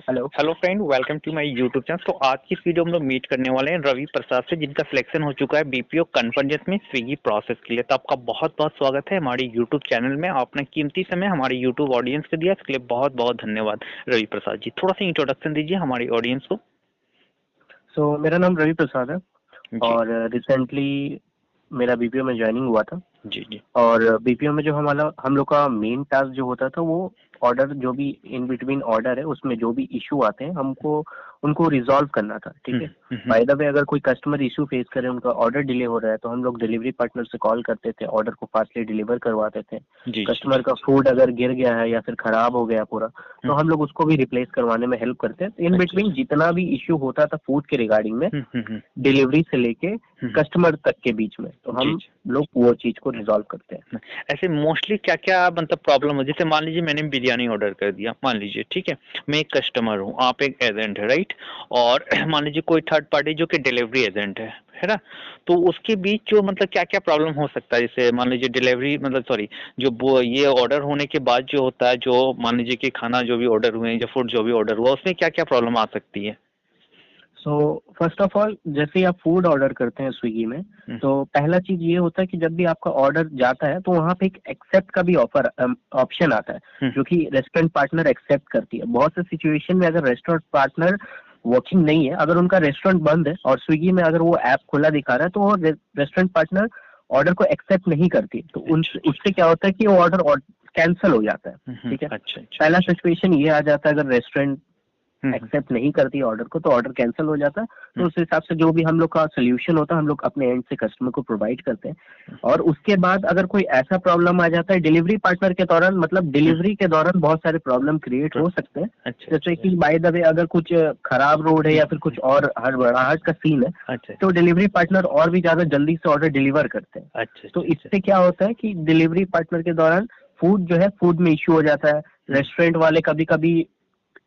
Hello. Hello friend, welcome to my YouTube channel. तो आज की इस वीडियो में हम लोग मीट करने वाले हैं रवि प्रसाद से, जिनका सिलेक्शन हो चुका है बीपीओ कन्वर्जेंस में स्विगी प्रोसेस के लिए। तो आपका बहुत बहुत स्वागत है हमारे यूट्यूब चैनल में। आपने कीमती समय हमारे यूट्यूब ऑडियंस को दिया, इसके लिए बहुत बहुत धन्यवाद रवि प्रसाद जी। थोड़ा सा इंट्रोडक्शन दीजिए हमारी ऑडियंस को। मेरा नाम रवि प्रसाद है जी और रिसेंटली मेरा बीपीओ में ज्वाइनिंग हुआ था। जी जी और बीपीओ में जो हमारा हम लोग का मेन टास्क जो होता था वो ऑर्डर, जो भी इन बिटवीन ऑर्डर है उसमें जो भी इशू आते हैं हमको उनको रिजॉल्व करना था। ठीक है। बाय द वे, अगर कोई कस्टमर इशू फेस करे, उनका ऑर्डर डिले हो रहा है, तो हम लोग डिलीवरी पार्टनर से कॉल करते थे, ऑर्डर को फास्टली डिलीवर करवाते थे। जी कस्टमर का फूड अगर गिर गया है या फिर खराब हो गया पूरा, तो हम लोग उसको भी रिप्लेस करवाने में हेल्प करते हैं। इन बिटवीन जितना भी इशू होता था फूड के रिगार्डिंग में, डिलीवरी से लेके कस्टमर तक के बीच में, तो हम लोग वो चीज को रिजॉल्व करते हैं। ऐसे मोस्टली क्या क्या मतलब प्रॉब्लम हो, जैसे मान लीजिए मैंने बिरयानी ऑर्डर कर दिया, मान लीजिए, ठीक है, मैं एक कस्टमर हूँ, आप एक एजेंट है, राइट, और मान लीजिए कोई थर्ड पार्टी जो कि डिलीवरी एजेंट है ना, तो उसके बीच जो मतलब क्या क्या प्रॉब्लम हो सकता है। जैसे मान लीजिए डिलीवरी मतलब सॉरी, जो वो ये ऑर्डर होने के बाद जो होता है, जो मान लीजिए कि खाना जो भी ऑर्डर हुए या फूड जो भी ऑर्डर हुआ, उसमें क्या क्या प्रॉब्लम आ सकती है। फर्स्ट ऑफ ऑल, जैसे ही आप फूड ऑर्डर करते हैं स्विगी में, तो पहला चीज ये होता है कि जब भी आपका ऑर्डर जाता है तो वहाँ पे एक एक्सेप्ट का भी ऑप्शन आता है, जो कि रेस्टोरेंट पार्टनर एक्सेप्ट करती है। बहुत से सिचुएशन में अगर रेस्टोरेंट पार्टनर वर्किंग नहीं है, अगर उनका रेस्टोरेंट बंद है और स्विगी में अगर वो ऐप खुला दिखा रहा है, तो वो रेस्टोरेंट पार्टनर ऑर्डर को एक्सेप्ट नहीं करती। तो उससे क्या होता है कि वो ऑर्डर कैंसिल हो जाता है। ठीक है। पहला सिचुएशन ये आ जाता है, अगर रेस्टोरेंट एक्सेप्ट नहीं करती ऑर्डर को, तो ऑर्डर कैंसिल हो जाता है। तो उस हिसाब से जो भी हम लोग का सोल्यूशन होता है, हम लोग अपने एंड से कस्टमर को प्रोवाइड करते हैं। और उसके बाद अगर कोई ऐसा प्रॉब्लम आ जाता है डिलीवरी पार्टनर के दौरान, मतलब डिलीवरी के दौरान बहुत सारे प्रॉब्लम क्रिएट हो सकते हैं। जैसे कि बाय द वे, अगर कुछ खराब रोड है या फिर कुछ और हड़बड़ाहट का सीन है, तो डिलीवरी पार्टनर और भी ज्यादा जल्दी से ऑर्डर डिलीवर करते हैं। तो इससे क्या होता है कि डिलीवरी पार्टनर के दौरान फूड जो है, फूड में इश्यू हो जाता है। रेस्टोरेंट वाले कभी कभी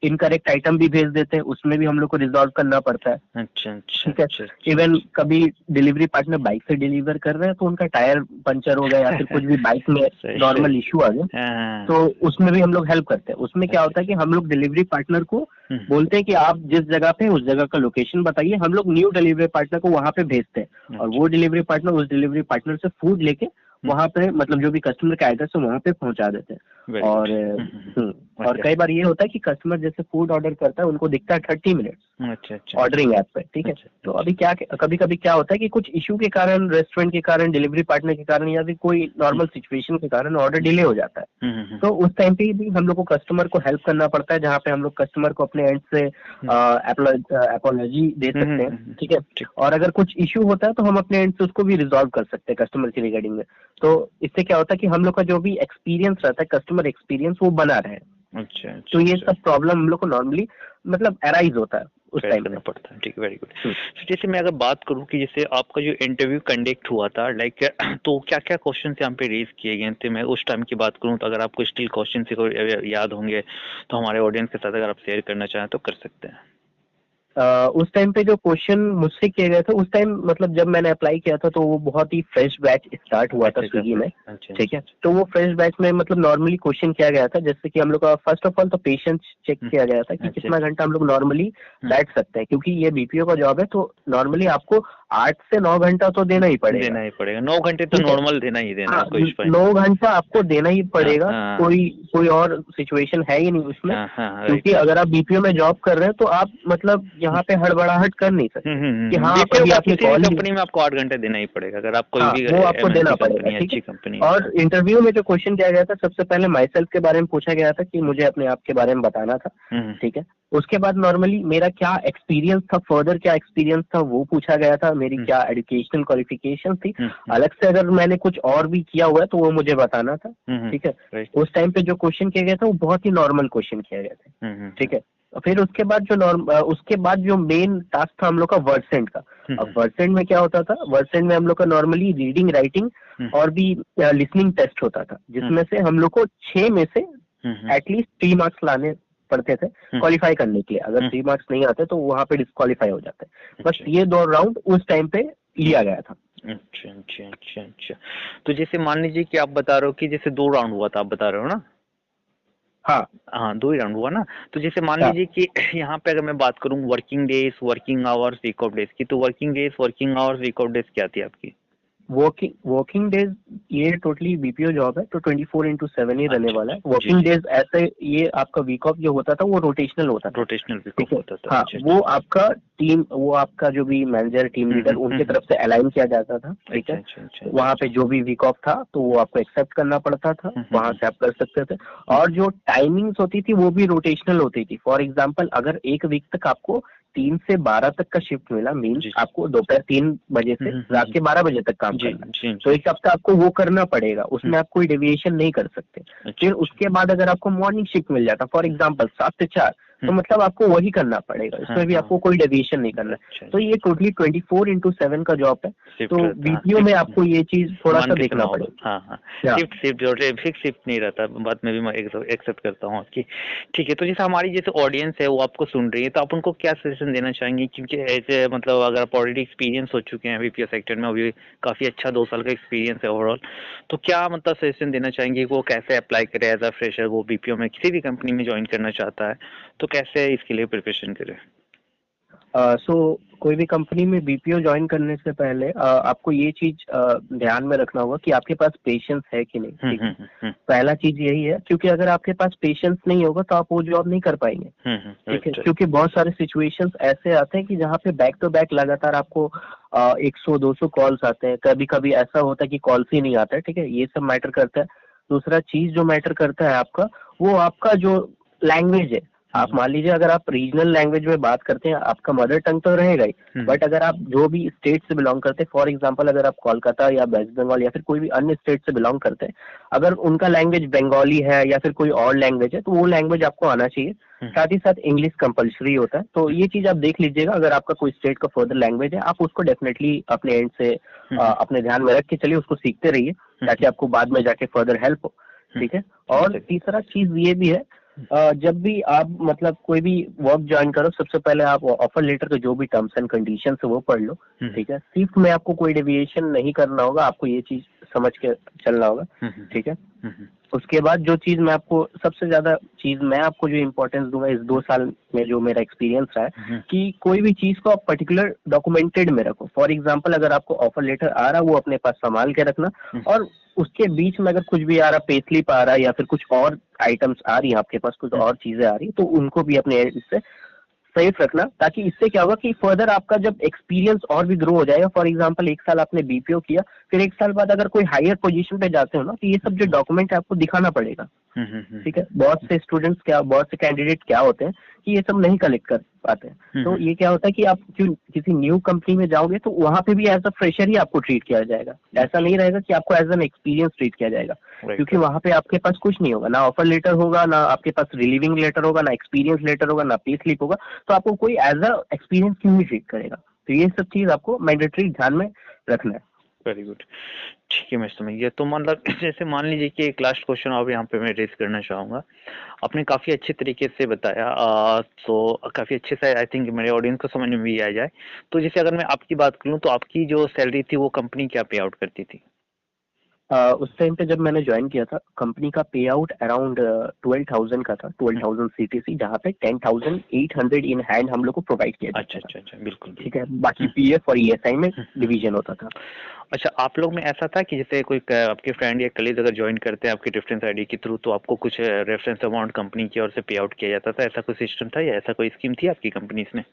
इनकरेक्ट आइटम भी भेज देते हैं, उसमें भी हम लोग को रिजॉल्व करना पड़ता है। अच्छा ठीक है। इवन कभी डिलीवरी पार्टनर बाइक से डिलीवर कर रहे हैं, तो उनका टायर पंचर हो गया या फिर कुछ भी बाइक में नॉर्मल इशू आ गया, तो उसमें भी हम लोग हेल्प करते हैं। उसमें क्या होता है कि हम लोग डिलीवरी पार्टनर को बोलते हैं कि आप जिस जगह पे, उस जगह का लोकेशन बताइए, हम लोग न्यू डिलीवरी पार्टनर को वहां पे भेजते हैं, और वो डिलीवरी पार्टनर उस डिलीवरी पार्टनर से फूड लेके वहां पे, मतलब जो भी कस्टमर का एड्रेस है वहां पे पहुंचा देते हैं। और कई बार ये होता है कि कस्टमर जैसे फूड ऑर्डर करता है, उनको दिखता है 30 मिनट्स ऑर्डरिंग ऐप पे। ठीक है। तो अभी क्या, कभी कभी क्या होता है कि कुछ इशू के कारण, रेस्टोरेंट के कारण, डिलीवरी पार्टनर के कारण, या फिर कोई नॉर्मल सिचुएशन के कारण ऑर्डर डिले हो जाता है। तो उस टाइम पे भी हम लोग को कस्टमर को हेल्प करना पड़ता है, जहाँ पे हम लोग कस्टमर को अपने एंड से अपोलॉजी दे सकते हैं। ठीक है। और अगर कुछ इशू होता है तो हम अपने एंड से उसको भी रिजॉल्व कर सकते हैं कस्टमर के रिगार्डिंग में। तो इससे क्या होता है कि हम लोग का जो भी एक्सपीरियंस रहता है, कस्टमर एक्सपीरियंस, वो बना रहे। तो ये सब प्रॉब्लम हम लोग को नॉर्मली मतलब अराइज होता है उस टाइम करना पड़ता है। ठीक है, वेरी गुड। जैसे मैं अगर बात करूं कि जैसे आपका जो इंटरव्यू कंडक्ट हुआ था, लाइक, तो क्या क्या क्वेश्चन यहाँ पे रेज किए गए थे, मैं उस टाइम की बात करूं तो अगर आपको स्टिल क्वेश्चन से कोई याद होंगे तो हमारे ऑडियंस के साथ अगर आप शेयर करना चाहें तो कर सकते हैं। उस टाइम पे जो क्वेश्चन मुझसे किए गए थे, उस टाइम मतलब जब मैंने अप्लाई किया था, तो वो बहुत ही फ्रेश बैच स्टार्ट हुआ था स्विगी में। ठीक है। तो वो फ्रेश बैच में मतलब नॉर्मली क्वेश्चन किया गया था, जैसे कि हम लोग का फर्स्ट ऑफ ऑल तो पेशेंस चेक किया गया था कि कितना घंटा हम लोग नॉर्मली बैठ सकते हैं, क्योंकि ये बीपीओ का जॉब है, तो नॉर्मली आपको 8 से 9 घंटा तो देना ही पड़ेगा। 9 घंटे तो नॉर्मल देना ही देना। 9 घंटा आपको देना ही पड़ेगा। कोई और सिचुएशन है ही नहीं उसमें, क्योंकि अगर आप बीपीओ में जॉब कर रहे हैं तो आप मतलब यहाँ पे हड़बड़ाहट कर नहीं सकते कि हाँ किसी भी कंपनी में आपको 8 घंटे देना ही पड़ेगा, अगर आप कोई भी वो आपको देना पड़ेगा। अच्छी कंपनी। और इंटरव्यू में जो क्वेश्चन किया गया था, सबसे पहले माई सेल्फ के बारे में पूछा गया था कि मुझे अपने आप के बारे में बताना था। ठीक है। उसके बाद नॉर्मली मेरा क्या एक्सपीरियंस था, फर्दर क्या एक्सपीरियंस था वो पूछा गया था, मेरी क्या एजुकेशनल क्वालिफिकेशन थी, अलग से अगर मैंने कुछ और भी किया हुआ है तो वो मुझे बताना था। ठीक है। उस टाइम पे जो क्वेश्चन किया गया था वो बहुत ही नॉर्मल क्वेश्चन किया गया था। ठीक है। फिर उसके बाद जो मेन टास्क था हम लोग का वर्डसेंड का। अब वर्डसेंड में क्या होता था, वर्डसेंड में हम लोग का नॉर्मली रीडिंग, राइटिंग और भी लिसनिंग टेस्ट होता था, जिसमें से हम लोग को 6 में से एटलीस्ट 3 मार्क्स लाने पड़ते थे क्वालिफाई करने के लिए। अगर 3 मार्क्स नहीं आते तो वहां पे डिस्क्वालीफाई हो जाते। बस ये 2 राउंड उस टाइम पे लिया गया था। अच्छा। तो जैसे मान लीजिए कि आप बता रहे हो कि जैसे 2 राउंड हुआ था, आप बता रहे हो ना। हाँ हाँ 2 ही राउंड हुआ ना। तो जैसे मान हाँ। लीजिए कि यहाँ पे अगर मैं बात करूँ working days, working hours, week off days की, तो working days, working hours, week off days क्या थी आपकी? वर्किंग डेज ये टोटली बीपीओ जॉब है, तो 24/7 ही रहने अच्छा वाला है। अच्छा, जी वर्किंग जी, डेज ऐसे ये आपका वीक ऑफ जो होता था वो रोटेशनल होता था, रोटेशनल वीक ठीक ऑफ है। होता था, हाँ, अच्छा वो अच्छा। आपका टीम, वो आपका जो भी मैनेजर, टीम लीडर, उनके तरफ से अलाइन किया जाता था, ठीक अच्छा है। अच्छा अच्छा अच्छा वहाँ पे अच्छा। जो भी वीक ऑफ था तो वो आपको एक्सेप्ट करना पड़ता था, वहां से आप कर सकते थे। और जो टाइमिंग्स होती थी वो भी रोटेशनल होती थी। फॉर एग्जाम्पल, अगर एक वीक तक आपको 3 से 12 तक का शिफ्ट मिला, मीन्स जी, आपको दोपहर 3 बजे से रात के 12 बजे तक काम जी, करना है, जी, तो जी। एक हफ्ता आपको वो करना पड़ेगा, उसमें आप कोई डेविएशन नहीं कर सकते। अच्छा, फिर अच्छा। उसके बाद अगर आपको मॉर्निंग शिफ्ट मिल जाता, फॉर एग्जाम्पल 7 से 4, तो मतलब आपको वही करना पड़ेगा, हाँ, इसमें भी हाँ। आपको कोई डेविएशन नहीं करना अच्छा, है। तो ये टोटली 24/7 का जॉब है। शिफ्ट तो रहता है, बीपीओ में आपको ये चीज थोड़ा मान सा के चलना देखना होगा। पड़ेगा। हाँ, हाँ। हाँ शिफ्ट जो है फिक्स शिफ्ट नहीं रहता, बात मैं भी मैं एक्सेप्ट करता हूँ आपकी। ठीक है, तो जैसे हमारी जैसे ऑडियंस है वो आपको सुन रही है, तो आप उनको क्या सजेशन देना चाहेंगे? क्योंकि ऐसे मतलब अगर आप ऑलरेडी एक्सपीरियंस हो चुके हैं बीपीओ सेक्टर में, अभी काफ़ी अच्छा 2 साल का एक्सपीरियंस है ओवरऑल, तो क्या मतलब सजेशन देना चाहेंगे कि वो कैसे अप्लाई करे एज़ अ फ्रेशर, वो बीपीओ में किसी भी कंपनी में जॉइन करना चाहता है, तो कैसे इसके लिए प्रिपरेशन करे? सो कोई भी कंपनी में बीपीओ ज्वाइन करने से पहले आपको ये चीज ध्यान में रखना होगा कि आपके पास पेशेंस है कि नहीं, ठीक है। पहला चीज यही है, क्योंकि अगर आपके पास पेशेंस नहीं होगा तो आप वो जॉब नहीं कर पाएंगे, ठीक है। राइट, क्योंकि बहुत सारे सिचुएशंस ऐसे आते हैं कि जहाँ पे बैक टू बैक लगातार आपको 100-200 कॉल्स आते हैं, कभी कभी ऐसा होता है कि कॉल्स ही नहीं आता है, ठीक है। ये सब मैटर करता है। दूसरा चीज जो मैटर करता है आपका, वो आपका जो लैंग्वेज है। आप मान लीजिए अगर आप रीजनल लैंग्वेज में बात करते हैं, आपका मदर टंग तो रहेगा ही, बट अगर आप जो भी स्टेट से बिलोंग करते हैं, फॉर एग्जांपल अगर आप कोलकाता या वेस्ट बंगाल या फिर कोई भी अन्य स्टेट से बिलोंग करते हैं, अगर उनका लैंग्वेज बंगाली है या फिर कोई और लैंग्वेज है, तो वो लैंग्वेज आपको आना चाहिए। साथ ही साथ इंग्लिश कंपलसरी होता है। तो ये चीज आप देख लीजिएगा, अगर आपका कोई स्टेट का फर्दर लैंग्वेज है, आप उसको डेफिनेटली अपने एंड से अपने ध्यान में रख के चलिए, उसको सीखते रहिए, ताकि आपको बाद में जाके फर्दर हेल्प हो, ठीक है। और तीसरा चीज ये भी है, जब भी आप मतलब कोई भी वर्क ज्वाइन करो, सबसे पहले आप ऑफर लेटर के जो भी टर्म्स एंड कंडीशन है वो पढ़ लो, ठीक है। शिफ्ट में आपको कोई डेविएशन नहीं करना होगा, आपको ये चीज समझ के चलना होगा, ठीक है। उसके बाद जो चीज मैं आपको सबसे ज्यादा चीज मैं आपको जो इम्पोर्टेंस दूंगा इस 2 साल में जो मेरा एक्सपीरियंस रहा है, कि कोई भी चीज को आप पर्टिकुलर डॉक्यूमेंटेड में रखो। फॉर एग्जांपल, अगर आपको ऑफर लेटर आ रहा है, वो अपने पास संभाल के रखना। और उसके बीच में अगर कुछ भी आ रहा, पे स्लिप आ रहा है या फिर कुछ और आइटम्स आ रही है आपके पास, कुछ और चीजें आ रही है, तो उनको भी अपने इससे सेफ रखना, ताकि इससे क्या होगा कि फर्दर आपका जब एक्सपीरियंस और भी ग्रो हो जाएगा। फॉर एग्जांपल, 1 साल आपने बीपीओ किया, फिर 1 साल बाद अगर कोई हायर पोजीशन पे जाते हो ना, तो ये सब जो डॉक्यूमेंट है आपको दिखाना पड़ेगा, ठीक है। बहुत से स्टूडेंट्स क्या, बहुत से कैंडिडेट क्या होते हैं कि ये सब नहीं कलेक्ट कर पाते हैं। तो ये क्या होता है कि आप क्यों किसी न्यू कंपनी में जाओगे, तो वहां पे भी एज अ फ्रेशर ही आपको ट्रीट किया जाएगा। ऐसा नहीं रहेगा कि आपको एज एन एक्सपीरियंस ट्रीट किया जाएगा, क्योंकि वहां पे आपके पास कुछ नहीं होगा, ना ऑफर लेटर होगा, ना आपके पास रिलीविंग लेटर होगा, ना एक्सपीरियंस लेटर होगा, ना पे स्लिप होगा। तो आपको कोई एज अ एक्सपीरियंस क्यों ही ट्रीट करेगा। तो ये सब चीज आपको मैंडेटरी ध्यान में रखना है। वेरी गुड, ठीक है, मैं समझ गया। तो मतलब जैसे मान लीजिए कि एक लास्ट क्वेश्चन अब यहाँ पे मैं रेज करना चाहूँगा। आपने काफ़ी अच्छे तरीके से बताया, तो काफ़ी अच्छे से आई थिंक मेरे ऑडियंस को समझ में भी आ जाए। तो जैसे अगर मैं आपकी बात करूँ, तो आपकी जो सैलरी थी वो कंपनी क्या पे आउट करती थी? उस टाइम पे जब मैंने ज्वाइन किया था, कंपनी का पे आउट अराउंड 12,000 का था, 12,000 सीटीसी, जहाँ पे 10,800 इन हैंड हम लोग को प्रोवाइड किया अच्छा जाता था, अच्छा अच्छा, बिल्कुल ठीक है। बिल्कुल। बाकी पीएफ और ईएसआई में डिवीजन होता था। अच्छा, आप लोग में ऐसा था कि जैसे कोई आपके फ्रेंड या कलीग अगर ज्वाइन करते हैं आपके रेफरेंस आईडी के थ्रू, तो आपको कुछ रेफरेंस अमाउंट कंपनी की ओर से पे आउट किया जाता था, ऐसा कोई सिस्टम था या ऐसा कोई स्कीम थी आपकी कंपनीज में?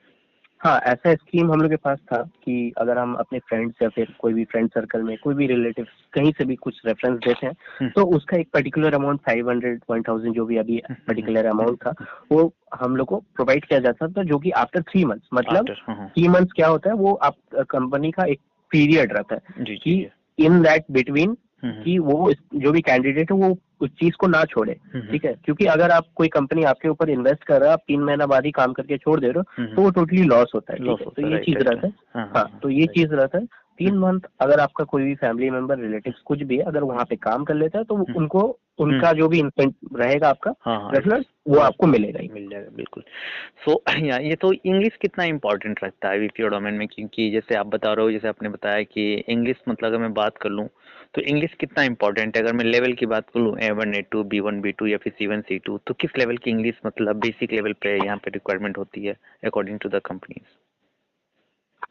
हाँ, ऐसा स्कीम हम लोग के पास था कि अगर हम अपने फ्रेंड्स या फिर कोई भी फ्रेंड सर्कल में कोई भी रिलेटिव कहीं से भी कुछ रेफरेंस देते हैं, तो उसका एक पर्टिकुलर अमाउंट 500, 1000 जो भी अभी पर्टिकुलर अमाउंट था, वो हम लोग को प्रोवाइड किया जाता था, जो कि आफ्टर 3 मंथ्स, मतलब आफ्टर 3 मंथ्स क्या होता है, वो आप कंपनी का एक पीरियड रहता है जी कि जी इन दैट बिटवीन कि वो जो भी कैंडिडेट है वो उस चीज को ना छोड़े, ठीक है। क्योंकि अगर आप कोई कंपनी आपके ऊपर इन्वेस्ट कर रहा है, आप 3 महीना बाद ही काम करके छोड़ दे रहे हो, तो वो टोटली लॉस होता है, ठीक है। तो ये चीज रहता है। हाँ, तो ये चीज रहता है। 3 मंथ अगर आपका कोई भी फैमिली मेंबर, रिलेटिव्स कुछ भी है, अगर वहाँ पे काम कर लेता है, तो उनको उनका जो भी इंसेंटिव रहेगा आपका रेफरल, वो आपको मिलेगा ही। मिल जाएगा, बिल्कुल। सो ये तो इंग्लिश कितना इम्पोर्टेंट रखता है बीपीओ डोमेन में? क्योंकि जैसे आप बता रहे हो, जैसे आपने बताया कि इंग्लिश मतलब अगर मैं बात कर लूँ, तो इंग्लिश कितना इंपॉर्टेंट है? अगर मैं लेवल की बात करूँ A1 A2 B1 B2 या फिर C1 C2, तो किस लेवल की इंग्लिश मतलब बेसिक लेवल पे यहाँ पे रिक्वायरमेंट होती है according to the companies?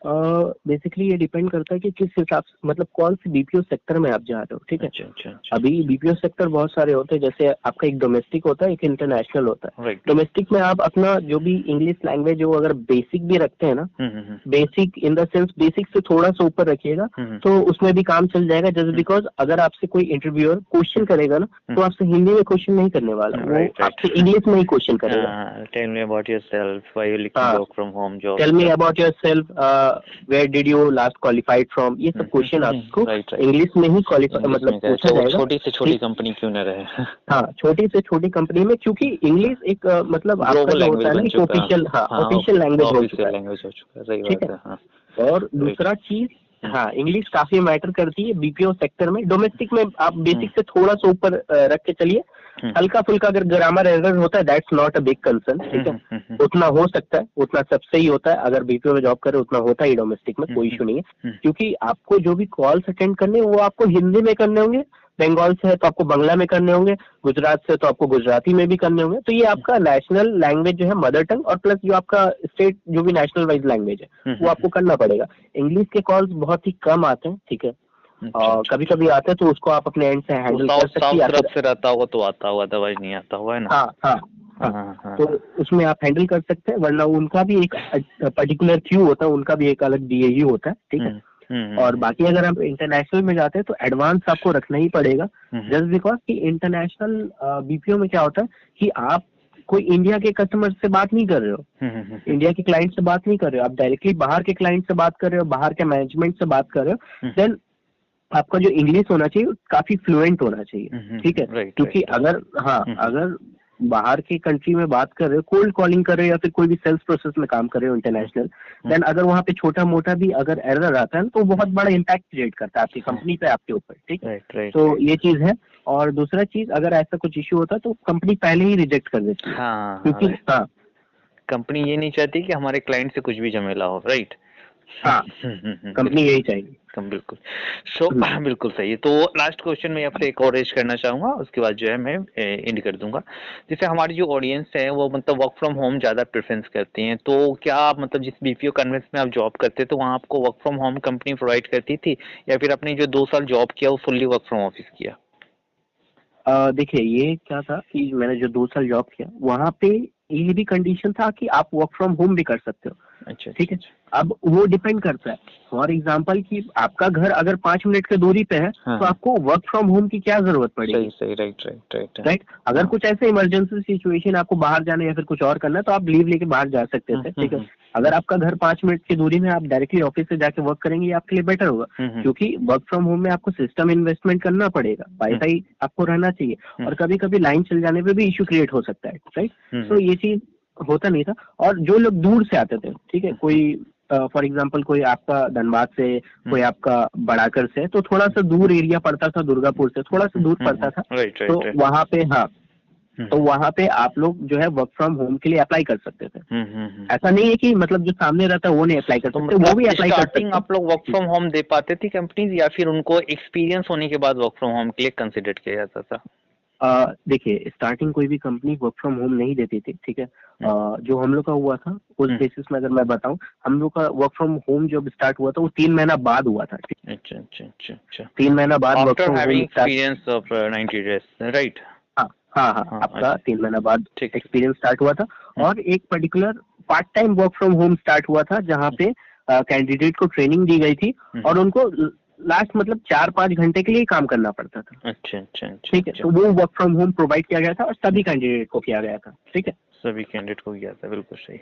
Basically ये डिपेंड करता है कि किस हिसाब से, मतलब कौन से बीपीओ सेक्टर में आप जा रहे हो, ठीक है। अच्छा। अभी बीपीओ सेक्टर बहुत सारे होते हैं, जैसे आपका एक डोमेस्टिक होता है, एक इंटरनेशनल होता है। डोमेस्टिक में आप अपना जो भी इंग्लिश लैंग्वेज हो, अगर बेसिक भी रखते हैं ना, basic in the sense basic से थोड़ा सा ऊपर रखिएगा तो उसमें भी काम चल जाएगा। जस्ट बिकॉज अगर आपसे कोई इंटरव्यूअर क्वेश्चन करेगा ना, तो आपसे हिंदी में क्वेश्चन नहीं करने वाला, वो आपसे इंग्लिश में ही क्वेश्चन करेगा। Tell me about yourself, why you looking work from home job, tell me about yourself, where did you last qualified from, ये सब क्वेश्चन आपको इंग्लिश में ही क्वालिफाई मतलब पूछा जाएगा। छोटी से छोटी कंपनी क्यों न रहे। हाँ, छोटी से छोटी कंपनी में, क्योंकि इंग्लिश एक मतलब आपका जो होता है ना, एक ऑफिशियल ऑफिशियल लैंग्वेज हो चुका है, ठीक है। और दूसरा चीज, हाँ, इंग्लिश काफी मैटर करती है बीपीओ सेक्टर में। डोमेस्टिक में आप बेसिक से थोड़ा सा ऊपर रख के चलिए, हल्का फुल्का अगर ग्रामर एरर होता है, that's not a big concern, ठीक है, उतना हो सकता है, उतना सबसे ही होता है। अगर बीपीओ में जॉब करे उतना होता ही डोमेस्टिक में, कोई इशू नहीं है। क्योंकि आपको जो भी कॉल्स अटेंड करने वो आपको हिंदी में करने होंगे, बंगाल से है तो आपको बांग्ला में करने होंगे, गुजरात से तो आपको गुजराती में भी करने होंगे। तो ये आपका नेशनल लैंग्वेज जो है मदर टंग, और प्लस जो आपका स्टेट जो भी नेशनल वाइज लैंग्वेज है वो आपको करना पड़ेगा। इंग्लिश के कॉल्स बहुत ही कम आते हैं, ठीक है, और कभी कभी आते हैं तो उसको आप अपने एंड से हैंडल कर सकते हैं। तरफ से रहता होगा तो आता होगा, अदरवाइज नहीं आता होगा, है ना। हाँ, तो उसमें आप हैंडल कर सकते हैं, वरना उनका भी एक पर्टिकुलर क्यू होता है, उनका भी एक अलग डीएयू होता है, ठीक है। और बाकी अगर आप इंटरनेशनल में जाते हैं तो एडवांस आपको रखना ही पड़ेगा, जस्ट बिकॉज कि इंटरनेशनल बीपीओ में क्या होता है कि आप कोई इंडिया के कस्टमर से बात नहीं कर रहे हो, इंडिया के क्लाइंट से बात नहीं कर रहे हो, आप डायरेक्टली बाहर के क्लाइंट से बात कर रहे हो, बाहर के मैनेजमेंट से बात कर रहे हो। देन आपका जो इंग्लिश होना चाहिए काफी फ्लुएंट होना चाहिए, ठीक है। क्योंकि अगर अगर बाहर की कंट्री में बात कर रहे हो, कोल्ड कॉलिंग कर रहे हो या फिर कोई भी सेल्स प्रोसेस में काम कर रहे हो इंटरनेशनल, देन अगर वहाँ पे छोटा मोटा भी अगर एरर आता है तो बहुत बड़ा इम्पैक्ट क्रिएट करता है आपकी कंपनी पे, आपके ऊपर, ठीक है। तो ये चीज है। और दूसरा चीज, अगर ऐसा कुछ इश्यू होता है तो कंपनी पहले ही रिजेक्ट कर देती है, क्योंकि कंपनी ये नहीं चाहती कि हमारे क्लाइंट से कुछ भी झमेला हो, राइट। हाँ, कंपनी यही चाहिए। बिल्कुल। बिल्कुल सही है। तो लास्ट क्वेश्चन मैं आपसे एक और रेज करना चाहूंगा, उसके बाद जो है मैं एंड कर दूंगा। जैसे हमारी जो ऑडियंस है वो मतलब वर्क फ्रॉम होम ज्यादा प्रेफरेंस करती हैं, तो क्या आप मतलब जिस बीपीओ कन्वेंस में आप जॉब करते तो वहाँ आपको work from home company provide करती थी, या फिर आपने जो 2 साल जॉब किया वो फुल्ली वर्क फ्रॉम ऑफिस किया? देखिए, ये क्या था कि मैंने जो 2 साल जॉब किया वहाँ पे ये भी कंडीशन था कि आप वर्क फ्रॉम होम भी कर सकते हो, अच्छा, ठीक है। अब वो डिपेंड करता है, फॉर एग्जांपल कि आपका घर अगर 5 मिनट की दूरी पे है तो आपको वर्क फ्रॉम होम की क्या जरूरत पड़ेगी। सही, राइट। अगर कुछ ऐसे इमरजेंसी सिचुएशन, आपको बाहर जाना या फिर कुछ और करना है तो आप लीव लेके बाहर जा सकते थे, ठीक है। अगर आपका घर 5 मिनट की दूरी में, आप डायरेक्टली ऑफिस से जाके वर्क करेंगे, आपके लिए बेटर होगा, क्योंकि वर्क फ्रॉम होम में आपको सिस्टम इन्वेस्टमेंट करना पड़ेगा, वाईफाई आपको रहना चाहिए, और कभी कभी लाइन चल जाने पे भी इश्यू क्रिएट हो सकता है, राइट। तो ये चीज होता नहीं था। और जो लोग दूर से आते थे, ठीक है, कोई फॉर एग्जाम्पल कोई आपका धनबाद से, कोई आपका बड़ाकर से, तो थोड़ा सा दूर एरिया पड़ता था, दुर्गापुर से थोड़ा सा दूर पड़ता था, तो वहाँ पे तो वहाँ पे आप लोग जो है वर्क फ्रॉम होम के लिए अप्लाई कर सकते थे। ऐसा नहीं है कि मतलब जो सामने रहता है वो नहीं अप्लाई कर सकते, वो भी अप्लाई कर सकते। आप लोग वर्क फ्रॉम होम दे पाते थे कंपनीज, या फिर उनको एक्सपीरियंस होने के बाद वर्क फ्रॉम होम के लिए कंसिडर किया जाता था? देखिए, स्टार्टिंग कोई भी कंपनी वर्क फ्रॉम होम नहीं देती थी, ठीक है। जो हम लोग का हुआ था उस बेसिस में अगर मैं बताऊं, हम लोग का वर्क फ्रॉम होम जब स्टार्ट हुआ था वो 3 महीना बाद हुआ था। अच्छा। 3 महीना बाद work from home experience of 90 days, right. हाँ, आपका 3 महीना बाद एक्सपीरियंस स्टार्ट हुआ था। और एक particular part time work from home start हुआ था, जहाँ पे कैंडिडेट को ट्रेनिंग दी गई थी और उनको लास्ट मतलब 4-5 घंटे के लिए काम करना पड़ता था। अच्छा, ठीक है। तो वो वर्क फ्रॉम होम प्रोवाइड किया गया था और सभी कैंडिडेट को किया गया था, ठीक है, सभी कैंडिडेट को किया था, बिल्कुल सही,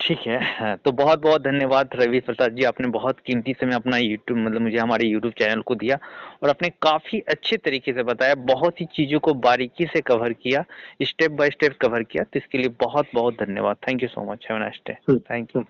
ठीक है। तो बहुत बहुत धन्यवाद रवि प्रसाद जी, आपने बहुत कीमती समय अपना यूट्यूब मतलब मुझे हमारे यूट्यूब चैनल को दिया, और आपने काफी अच्छे तरीके से बताया, बहुत ही चीजों को बारीकी से कवर किया, स्टेप बाय स्टेप कवर किया, तो इसके लिए बहुत बहुत धन्यवाद। Thank you so much. Have a nice day. Thank you.